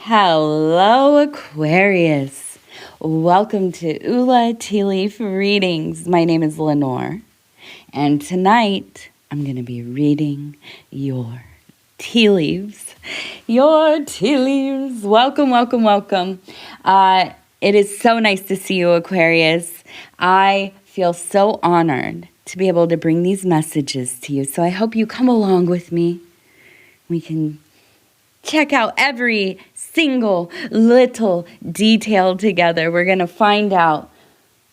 Hello, Aquarius. Welcome to Ula Tea Leaf Readings. My name is Lenor, and tonight I'm going to be reading your tea leaves. Your tea leaves. Welcome, welcome, welcome. It is so nice to see you, Aquarius. I feel so honored to be able to bring these messages to you, so I hope you come along with me. We can check out every single little detail together. We're going to find out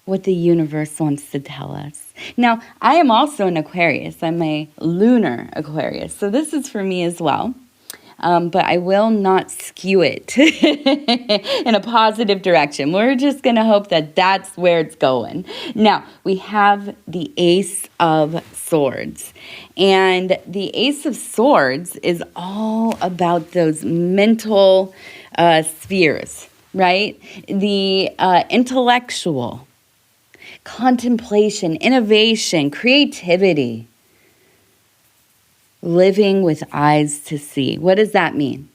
what the universe wants to tell us. Now, I am also an Aquarius. I'm a lunar Aquarius, so this is for me as well. But I will not skew it in a positive direction. We're just going to hope that that's where it's going. Now, we have the Ace of Swords. And the Ace of Swords is all about those mental spheres, right? The intellectual, contemplation, innovation, creativity. Living with eyes to see. What does that mean?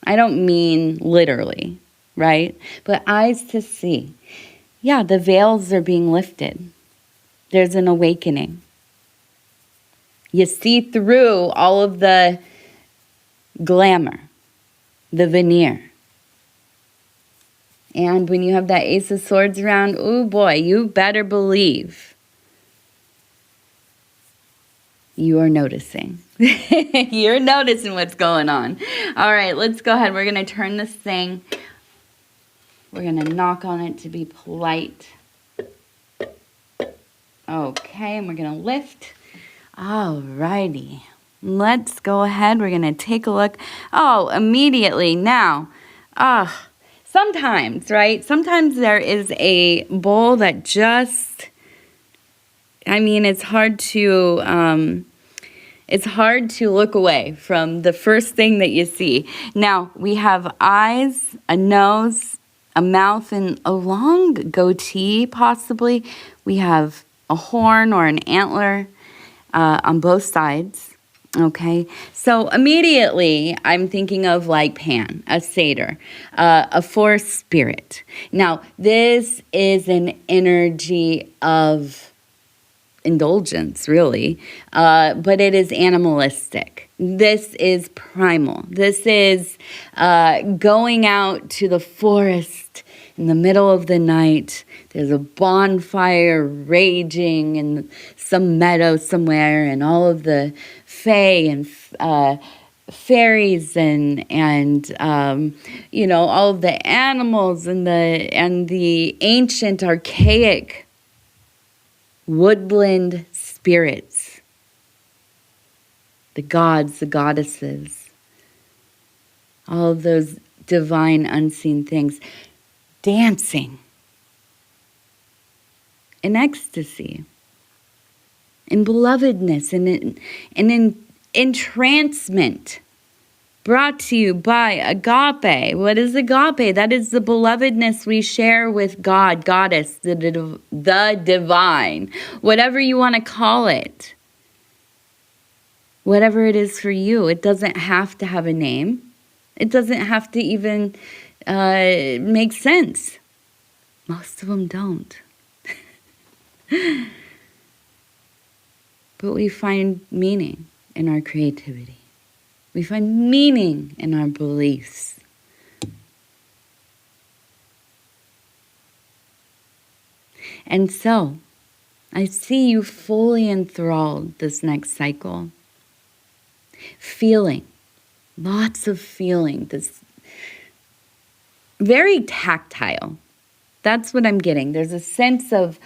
I don't mean literally, right? But eyes to see. Yeah, the veils are being lifted. There's an awakening. You see through all of the glamour, the veneer. And when you have that Ace of Swords around, oh boy, you better believe you are noticing. You're noticing what's going on. All right, let's go ahead. We're going to turn this thing. We're going to knock on it to be polite. Okay, and we're going to lift. All righty. Let's go ahead. We're going to take a look. Oh, immediately. Now, sometimes, right? Sometimes there is a bowl that just... I mean, it's hard to look away from the first thing that you see. Now, we have eyes, a nose, a mouth, and a long goatee, possibly. We have a horn or an antler on both sides, okay? So immediately, I'm thinking of like Pan, a satyr, a forest spirit. Now, this is an energy of indulgence, really, but it is animalistic. This is primal. This is going out to the forest in the middle of the night. There's a bonfire raging in some meadow somewhere, and all of the fae and fairies and all of the animals and the ancient archaic woodland spirits, the gods, the goddesses, all of those divine unseen things, dancing in ecstasy, in belovedness, and in entrancement. Brought to you by agape. What is agape? That is the belovedness we share with God, Goddess, the divine, whatever you want to call it. Whatever it is for you. It doesn't have to have a name. It doesn't have to even make sense. Most of them don't. But we find meaning in our creativity. We find meaning in our beliefs. And so, I see you fully enthralled this next cycle. Feeling, lots of feeling, this very tactile. That's what I'm getting. There's a sense of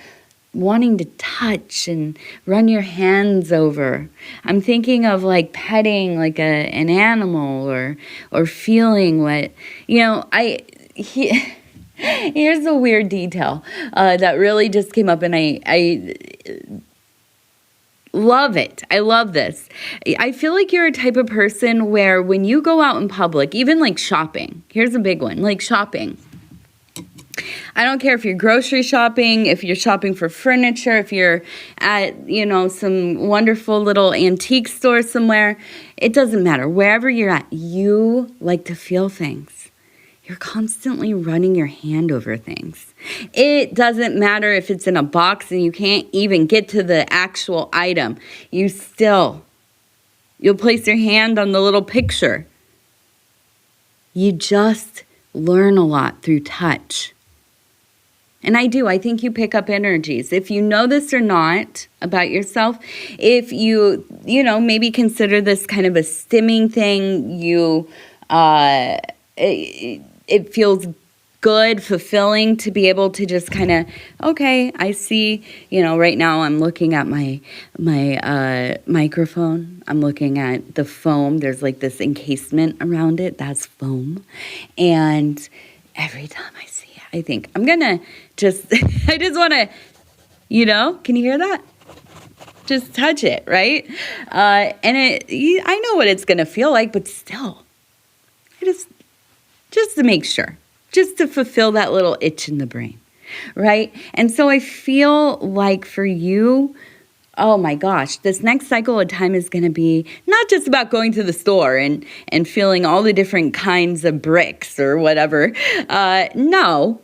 wanting to touch and run your hands over. I'm thinking of like petting like an animal or feeling what, here's a weird detail that really just came up, and I love it. I love this. I feel like you're a type of person where when you go out in public, even like shopping, here's a big one, like shopping. I don't care if you're grocery shopping, if you're shopping for furniture, if you're at, some wonderful little antique store somewhere. It doesn't matter. Wherever you're at, you like to feel things. You're constantly running your hand over things. It doesn't matter if it's in a box and you can't even get to the actual item. You'll place your hand on the little picture. You just learn a lot through touch. And I think you pick up energies. If you know this or not about yourself, if you maybe consider this kind of a stimming thing, it feels good, fulfilling to be able to just kind of, okay, I see, right now I'm looking at my microphone. I'm looking at the foam. There's like this encasement around it. That's foam. And every time I see it, I think I'm going to I just want to, can you hear that? Just touch it, right? And I know what it's going to feel like, but still, just to make sure, just to fulfill that little itch in the brain, right? And so I feel like for you, oh my gosh, this next cycle of time is going to be not just about going to the store and feeling all the different kinds of bricks or whatever. No.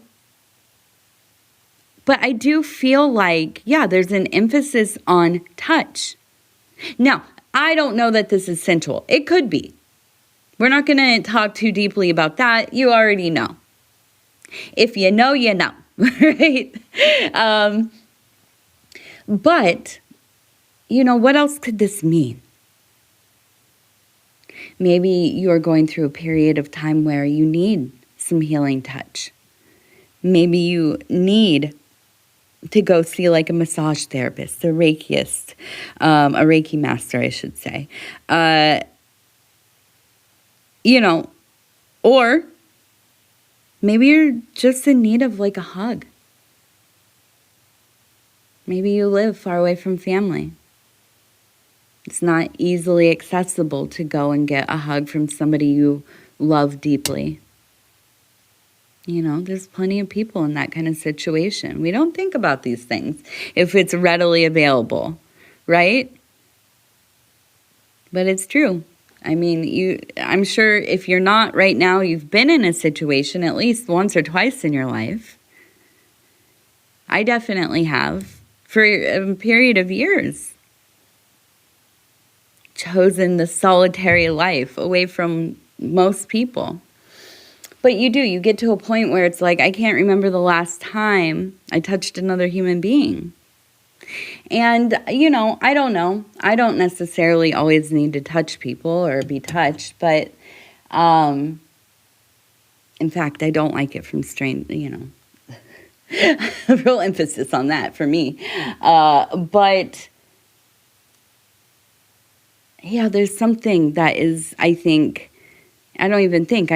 But I do feel like, there's an emphasis on touch. Now, I don't know that this is sensual. It could be. We're not going to talk too deeply about that. You already know. If you know, you know, right? But, what else could this mean? Maybe you're going through a period of time where you need some healing touch. Maybe you need to go see like a massage therapist, a Reikiist, a Reiki master, I should say. Or maybe you're just in need of like a hug. Maybe you live far away from family. It's not easily accessible to go and get a hug from somebody you love deeply. There's plenty of people in that kind of situation. We don't think about these things if it's readily available, right? But it's true. I mean, I'm sure if you're not right now, you've been in a situation at least once or twice in your life. I definitely have, for a period of years, chosen the solitary life away from most people. But you get to a point where it's like, I can't remember the last time I touched another human being. And, I don't know. I don't necessarily always need to touch people or be touched, but in fact, I don't like it from real emphasis on that for me. But there's something that is, I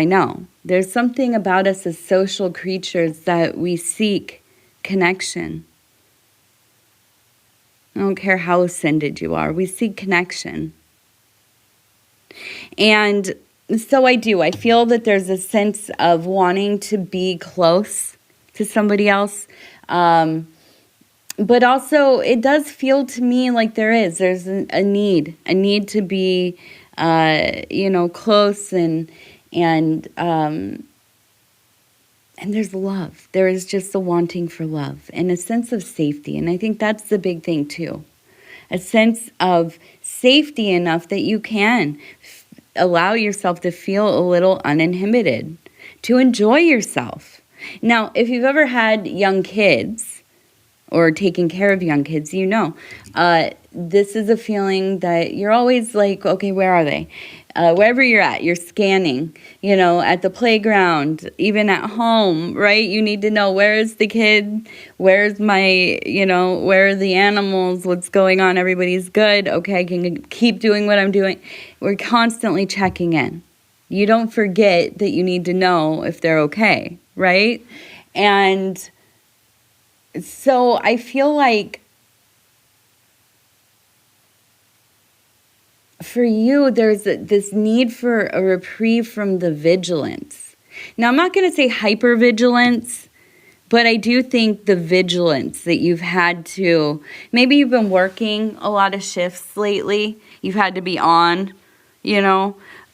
know. There's something about us as social creatures that we seek connection. I don't care how ascended you are. We seek connection. And so I do. I feel that there's a sense of wanting to be close to somebody else. But also it does feel to me like there's a need to be, close and there's love. There is just a wanting for love and a sense of safety. And I think that's the big thing too. A sense of safety enough that you can allow yourself to feel a little uninhibited, to enjoy yourself. Now, if you've ever had young kids or taken care of young kids, this is a feeling that you're always like, okay, where are they? Wherever you're at, you're scanning, at the playground, even at home, right? You need to know, where is the kid? Where's my, where are the animals? What's going on? Everybody's good. Okay, I can keep doing what I'm doing. We're constantly checking in. You don't forget that you need to know if they're okay, right? And so I feel like for you, there's this need for a reprieve from the vigilance. Now, I'm not going to say hypervigilance, but I do think the vigilance that you've had to, maybe you've been working a lot of shifts lately. You've had to be on,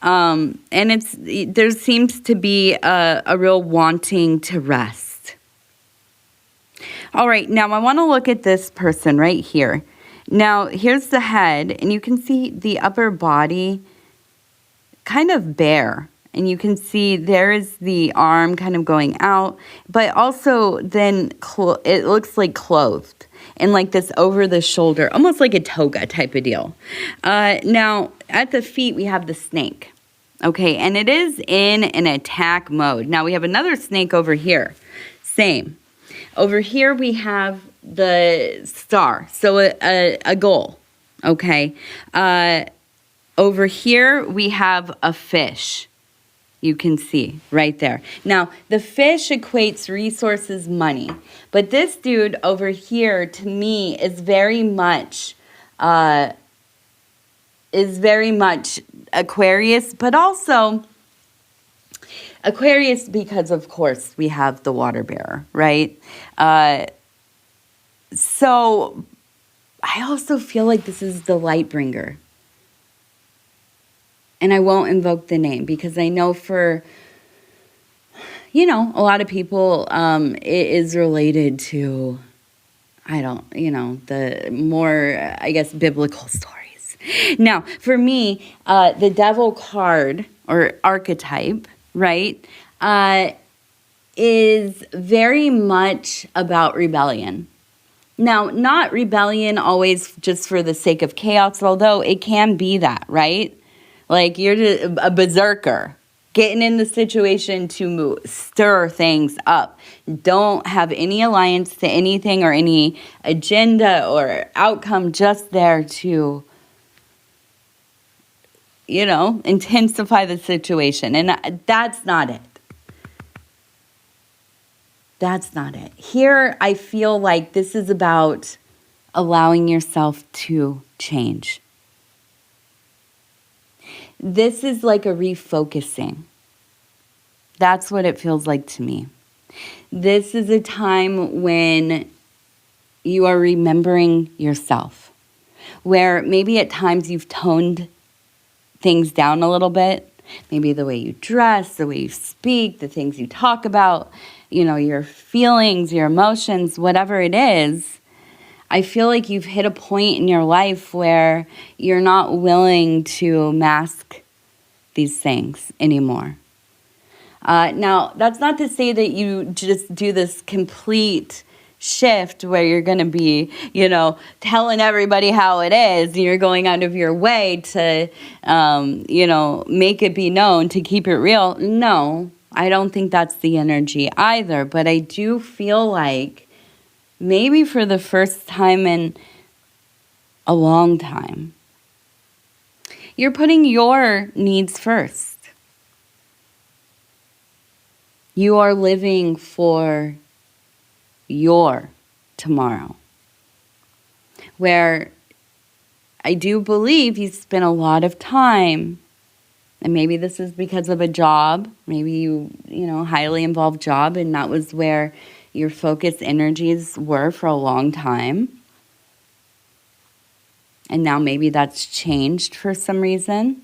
And there seems to be a real wanting to rest. All right, now I want to look at this person right here. Now, here's the head, and you can see the upper body kind of bare. And you can see there is the arm kind of going out, but also then it looks like clothed and like this over the shoulder, almost like a toga type of deal. Now, at the feet, we have the snake. Okay, and it is in an attack mode. Now, we have another snake over here. Same. Over here, we have the star, so a goal. Okay. Over here, we have a fish. You can see right there. Now, the fish equates resources, money. But this dude over here, to me, is very much Aquarius, but also Aquarius because, of course, we have the water bearer, right? So I also feel like this is the light bringer. And I won't invoke the name because I know for, a lot of people, it is related to, the more, I guess, biblical stories. Now, for me, the devil card or archetype, right, is very much about rebellion. Now, not rebellion always just for the sake of chaos, although it can be that, right? Like you're just a berserker, getting in the situation to stir things up. Don't have any alliance to anything or any agenda or outcome, just there to, intensify the situation. And that's not it. That's not it. Here, I feel like this is about allowing yourself to change. This is like a refocusing. That's what it feels like to me. This is a time when you are remembering yourself, where maybe at times you've toned things down a little bit. Maybe the way you dress, the way you speak, the things you talk about, your feelings, your emotions, whatever it is. I feel like you've hit a point in your life where you're not willing to mask these things anymore. Now, that's not to say that you just do this complete shift where you're going to be, telling everybody how it is, and you're going out of your way to, make it be known, to keep it real. No, I don't think that's the energy either, but I do feel like maybe for the first time in a long time, you're putting your needs first. You are living for your tomorrow. Where I do believe you spent a lot of time, and maybe this is because of a job, maybe you highly involved job, and that was where your focus energies were for a long time. And now maybe that's changed for some reason.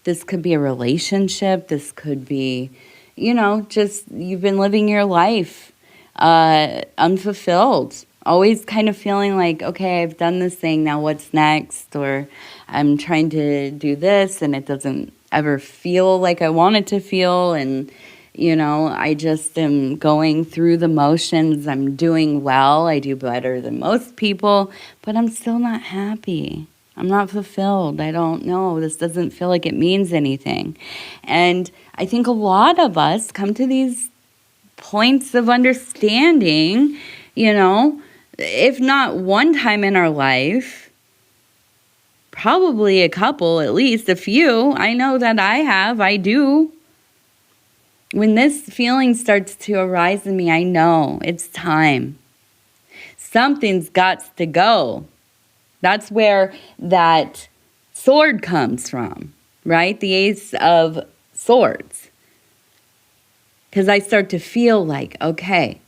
This could be a relationship. This could be, just you've been living your life unfulfilled. Always kind of feeling like, okay, I've done this thing, now what's next? Or I'm trying to do this and it doesn't ever feel like I want it to feel. And I just am going through the motions. I'm doing well. I do better than most people, but I'm still not happy. I'm not fulfilled. I don't know. This doesn't feel like it means anything. And I think a lot of us come to these points of understanding, if not one time in our life, probably a couple, at least a few. I know that I do. When this feeling starts to arise in me, I know it's time. Something's got to go. That's where that sword comes from, right? The Ace of Swords. Because I start to feel like, okay,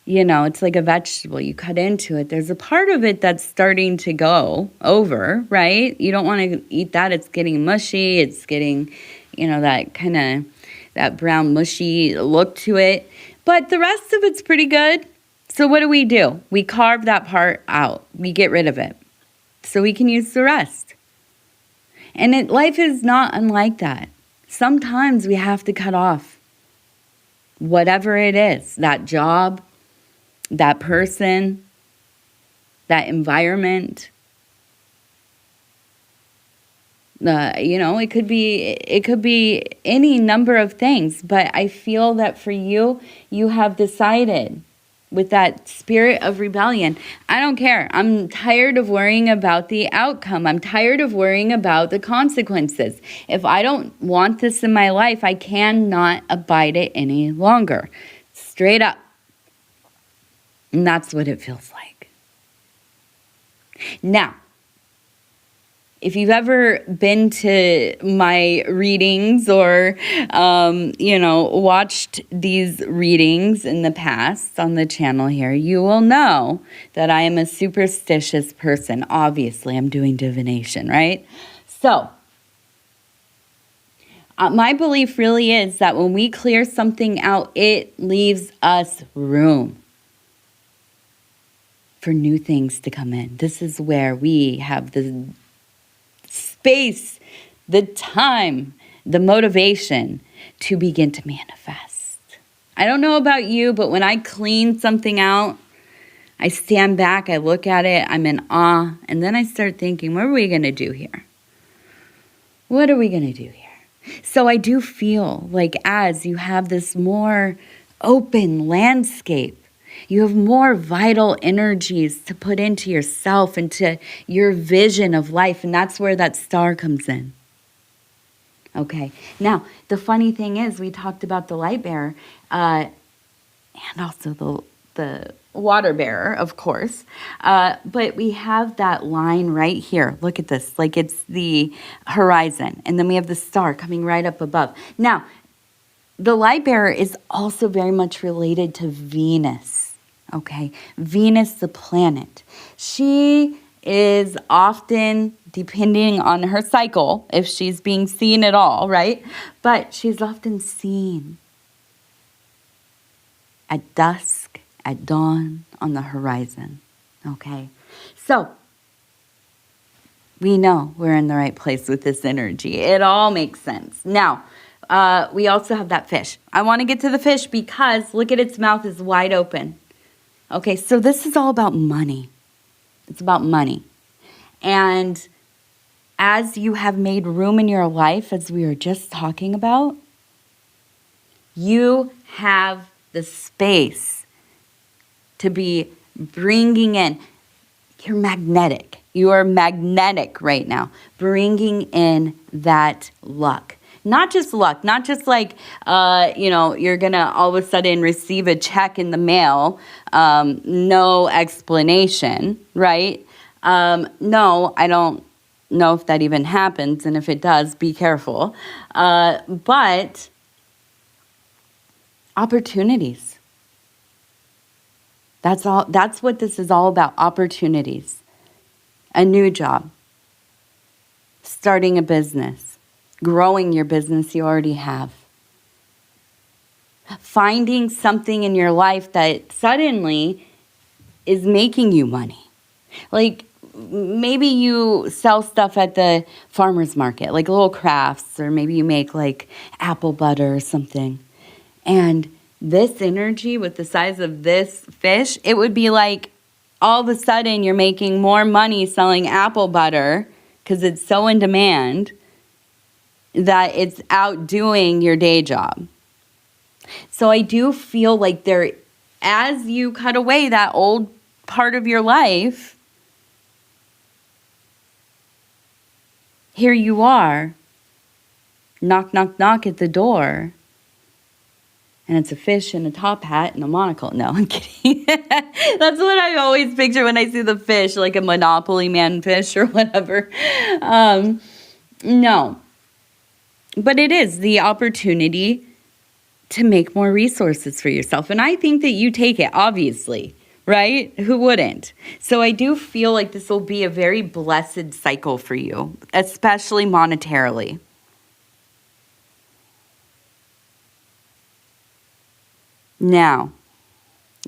It's like a vegetable. You cut into it. There's a part of it that's starting to go over, right? You don't want to eat that. It's getting mushy. It's getting, that kind of, that brown mushy look to it. But the rest of it's pretty good. So what do? We carve that part out. We get rid of it so we can use the rest. And life is not unlike that. Sometimes we have to cut off whatever it is, that job, that person, that environment. It could be any number of things, but I feel that for you have decided with that spirit of rebellion, I don't care. I'm tired of worrying about the outcome. I'm tired of worrying about the consequences. If I don't want this in my life, I cannot abide it any longer. Straight up. And that's what it feels like. Now, if you've ever been to my readings or, watched these readings in the past on the channel here, you will know that I am a superstitious person. Obviously, I'm doing divination, right? So, my belief really is that when we clear something out, it leaves us room for new things to come in. This is where we have the space, the time, the motivation to begin to manifest. I don't know about you, but when I clean something out, I stand back, I look at it, I'm in awe, and then I start thinking, what are we going to do here? What are we going to do here? So I do feel like as you have this more open landscape, you have more vital energies to put into yourself, into your vision of life. And that's where that star comes in. Okay. Now, the funny thing is, we talked about the light bearer and also the water bearer, of course. But we have that line right here. Look at this. Like it's the horizon. And then we have the star coming right up above. Now, the light bearer is also very much related to Venus. Okay, Venus, the planet. She is often, depending on her cycle, if she's being seen at all, right? But she's often seen at dusk, at dawn, on the horizon. Okay, so we know we're in the right place with this energy. It all makes sense. Now, we also have that fish. I want to get to the fish because look at its mouth is wide open. Okay, so this is all about money. It's about money. And as you have made room in your life, as we were just talking about, you have the space to be bringing in. You're magnetic. You are magnetic right now, bringing in that luck. Not just luck, not just like, you're going to all of a sudden receive a check in the mail, no explanation, right? No, I don't know if that even happens. And if it does, be careful. But opportunities. That's all. That's what this is all about. Opportunities. A new job. Starting a business. Growing your business you already have. Finding something in your life that suddenly is making you money. Like maybe you sell stuff at the farmer's market, like little crafts, or maybe you make like apple butter or something. And this energy with the size of this fish, it would be like all of a sudden you're making more money selling apple butter because it's so in demand that it's outdoing your day job. So I do feel like as you cut away that old part of your life, here you are, knock, knock, knock at the door, and it's a fish in a top hat and a monocle. No, I'm kidding. That's what I always picture when I see the fish, like a Monopoly Man fish or whatever. No. But it is the opportunity to make more resources for yourself. And I think that you take it, obviously, right? Who wouldn't? So I do feel like this will be a very blessed cycle for you, especially monetarily. Now,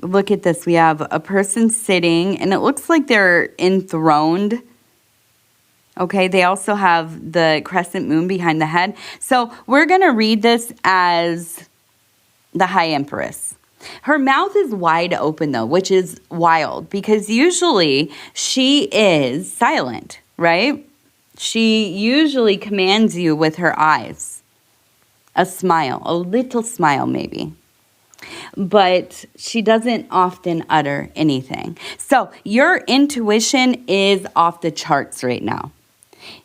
look at this. We have a person sitting, and it looks like they're enthroned. Okay, they also have the crescent moon behind the head. So we're going to read this as the High Empress. Her mouth is wide open, though, which is wild, because usually she is silent, right? She usually commands you with her eyes. A smile, a little smile maybe. But she doesn't often utter anything. So your intuition is off the charts right now.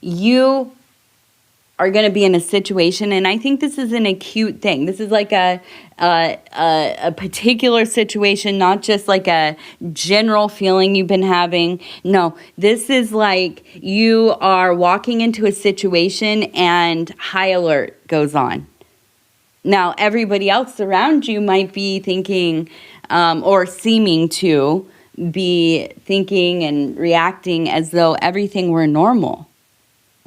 You are going to be in a situation, and I think this is an acute thing. This is like a particular situation, not just like a general feeling you've been having. No, this is like you are walking into a situation and high alert goes on. Now, everybody else around you might be thinking or seeming to be thinking and reacting as though everything were normal.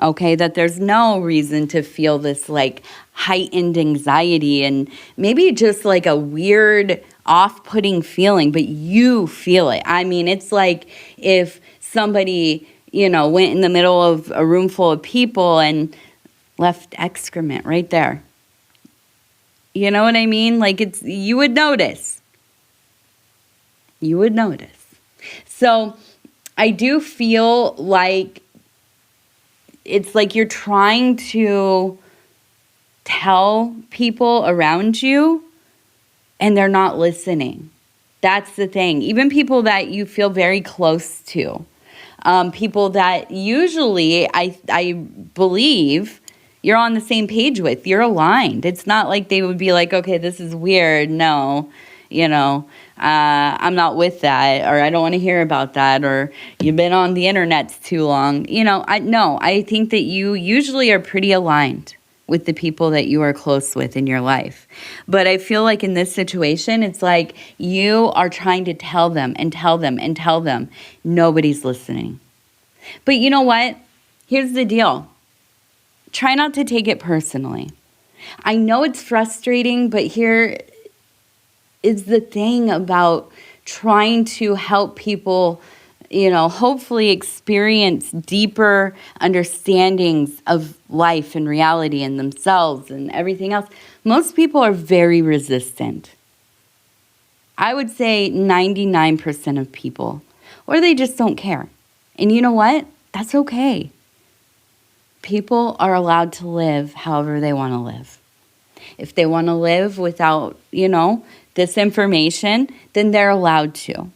Okay, that there's no reason to feel this like heightened anxiety and maybe just like a weird off-putting feeling, but you feel it. I mean, it's like if somebody, went in the middle of a room full of people and left excrement right there. You know what I mean? Like you would notice. You would notice. So I do feel like it's like you're trying to tell people around you and they're not listening. That's the thing. Even people that you feel very close to. People that usually I believe you're on the same page with. You're aligned. It's not like they would be like, okay, this is weird. No, I'm not with that, or I don't want to hear about that, or you've been on the internet too long. I think that you usually are pretty aligned with the people that you are close with in your life. But I feel like in this situation, it's like you are trying to tell them and tell them and tell them. Nobody's listening. But you know what? Here's the deal. Try not to take it personally. I know it's frustrating, but here is the thing about trying to help people, hopefully experience deeper understandings of life and reality and themselves and everything else. Most people are very resistant. I would say 99% of people, or they just don't care. And you know what? That's okay. People are allowed to live however they want to live. If they want to live without, this information, then they're allowed to.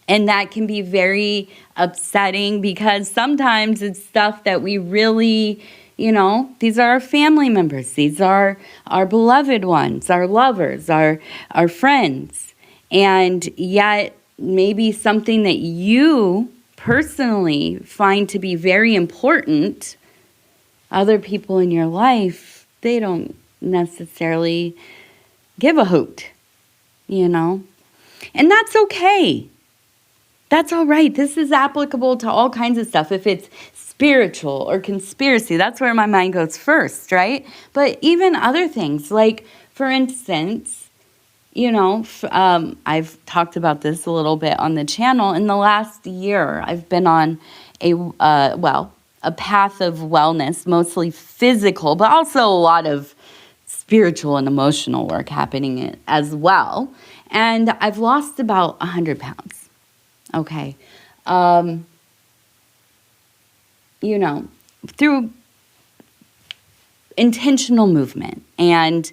And that can be very upsetting because sometimes it's stuff that we really, these are our family members. These are our beloved ones, our lovers, our friends. And yet maybe something that you personally find to be very important, other people in your life, they don't necessarily give a hoot, And that's okay. That's all right. This is applicable to all kinds of stuff. If it's spiritual or conspiracy, that's where my mind goes first, right? But even other things, like, for instance, I've talked about this a little bit on the channel. In the last year, I've been on a path of wellness, mostly physical, but also a lot of spiritual and emotional work happening as well. And I've lost about 100 pounds. Okay. Through intentional movement and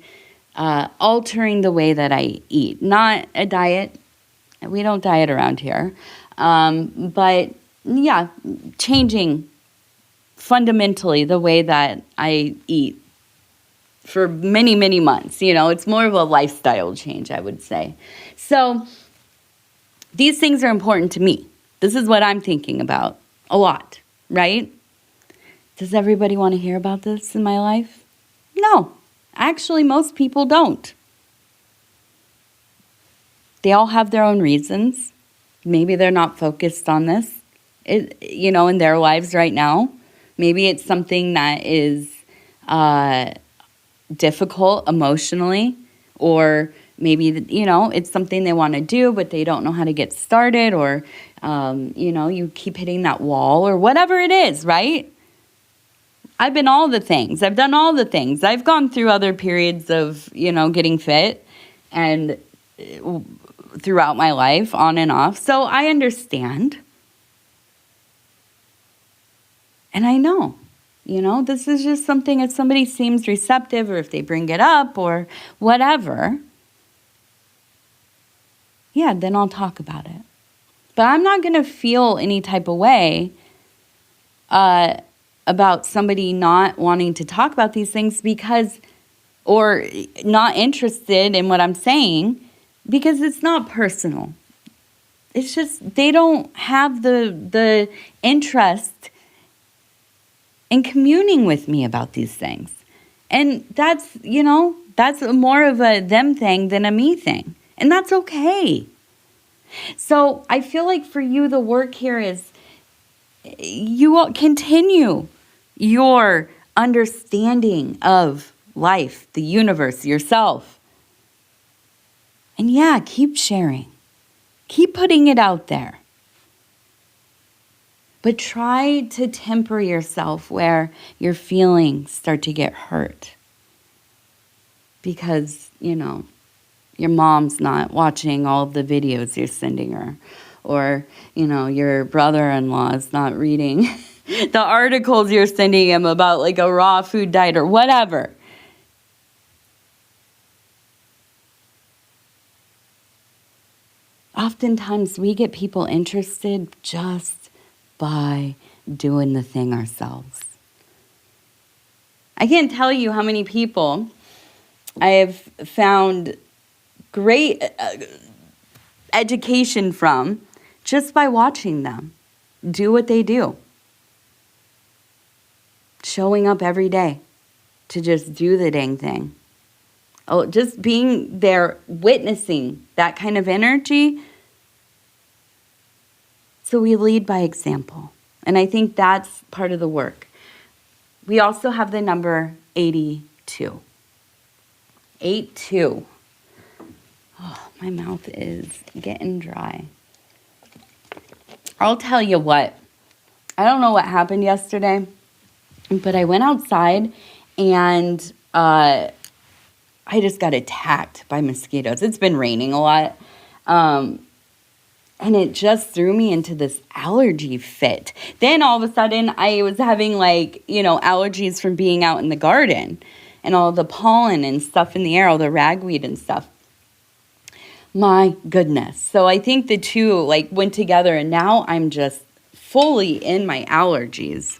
altering the way that I eat. Not a diet. We don't diet around here. But yeah, changing fundamentally the way that I eat for many, many months. It's more of a lifestyle change, I would say. So these things are important to me. This is what I'm thinking about a lot, right? Does everybody want to hear about this in my life? No, actually, most people don't. They all have their own reasons. Maybe they're not focused on this, in their lives right now. Maybe it's something that is difficult emotionally, or maybe, it's something they want to do, but they don't know how to get started, or, you keep hitting that wall, or whatever it is, right? I've been all the things. I've done all the things. I've gone through other periods of, getting fit and throughout my life, on and off. So I understand. And I know, this is just something, if somebody seems receptive or if they bring it up or whatever, yeah, then I'll talk about it. But I'm not going to feel any type of way about somebody not wanting to talk about these things or not interested in what I'm saying, because it's not personal. It's just they don't have the interest in communing with me about these things. And that's more of a them thing than a me thing. And that's okay. So I feel like for you, the work here is you will continue your understanding of life, the universe, yourself. And yeah, keep sharing. Keep putting it out there. But try to temper yourself where your feelings start to get hurt. Because, your mom's not watching all of the videos you're sending her. Or, your brother-in-law is not reading the articles you're sending him about like a raw food diet or whatever. Oftentimes we get people interested just by doing the thing ourselves. I can't tell you how many people I have found great education from just by watching them do what they do. Showing up every day to just do the dang thing. Oh, just being there, witnessing that kind of energy. So we lead by example. And I think that's part of the work. We also have the number 82. 82. Oh, my mouth is getting dry. I'll tell you what. I don't know what happened yesterday, but I went outside and I just got attacked by mosquitoes. It's been raining a lot. And it just threw me into this allergy fit. Then all of a sudden I was having allergies from being out in the garden and all the pollen and stuff in the air, all the ragweed and stuff. My goodness. So I think the two went together, and now I'm just fully in my allergies.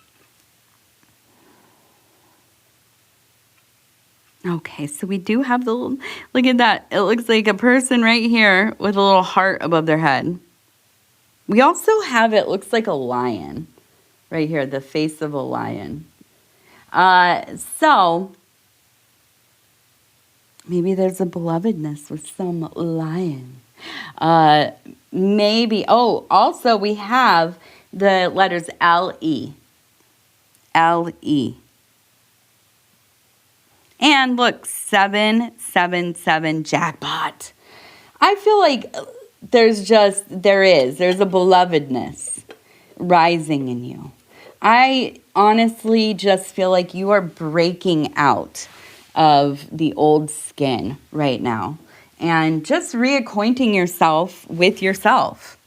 Okay, so we do have look at that. It looks like a person right here with a little heart above their head. We also have, it looks like a lion right here, the face of a lion. So maybe there's a belovedness with some lion. Maybe, also we have the letters L-E. L-E. And look, 777 jackpot. I feel like there's a belovedness rising in you. I honestly just feel like you are breaking out of the old skin right now and just reacquainting yourself with yourself.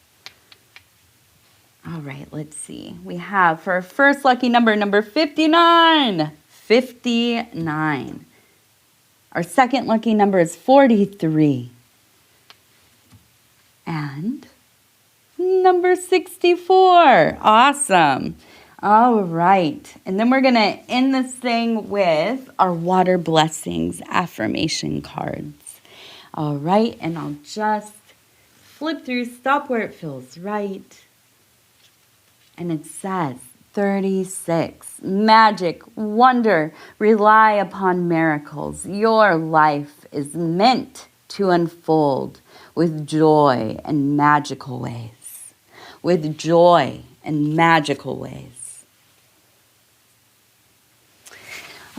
All right, let's see. We have for our first lucky number 59. 59. Our second lucky number is 43. And number 64. Awesome. All right. And then we're going to end this thing with our water blessings affirmation cards. All right. And I'll just flip through, stop where it feels right. And it says 36. Magic, wonder, rely upon miracles. Your life is meant to unfold with joy and magical ways. With joy and magical ways.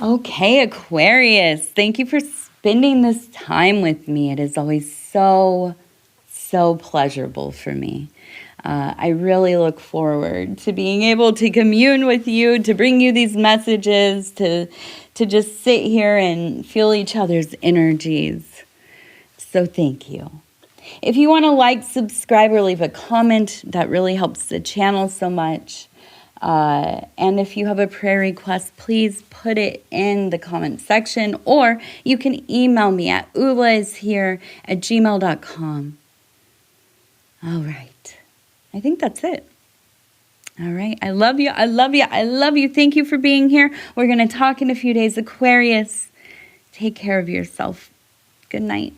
Okay, Aquarius, thank you for spending this time with me. It is always so pleasurable for me. I really look forward to being able to commune with you, to bring you these messages, to just sit here and feel each other's energies. So thank you. If you want to like, subscribe, or leave a comment, that really helps the channel so much. And if you have a prayer request, please put it in the comment section, or you can email me at ulaishere@gmail.com. All right. I think that's it. All right. I love you. I love you. I love you. Thank you for being here. We're going to talk in a few days. Aquarius, take care of yourself. Good night.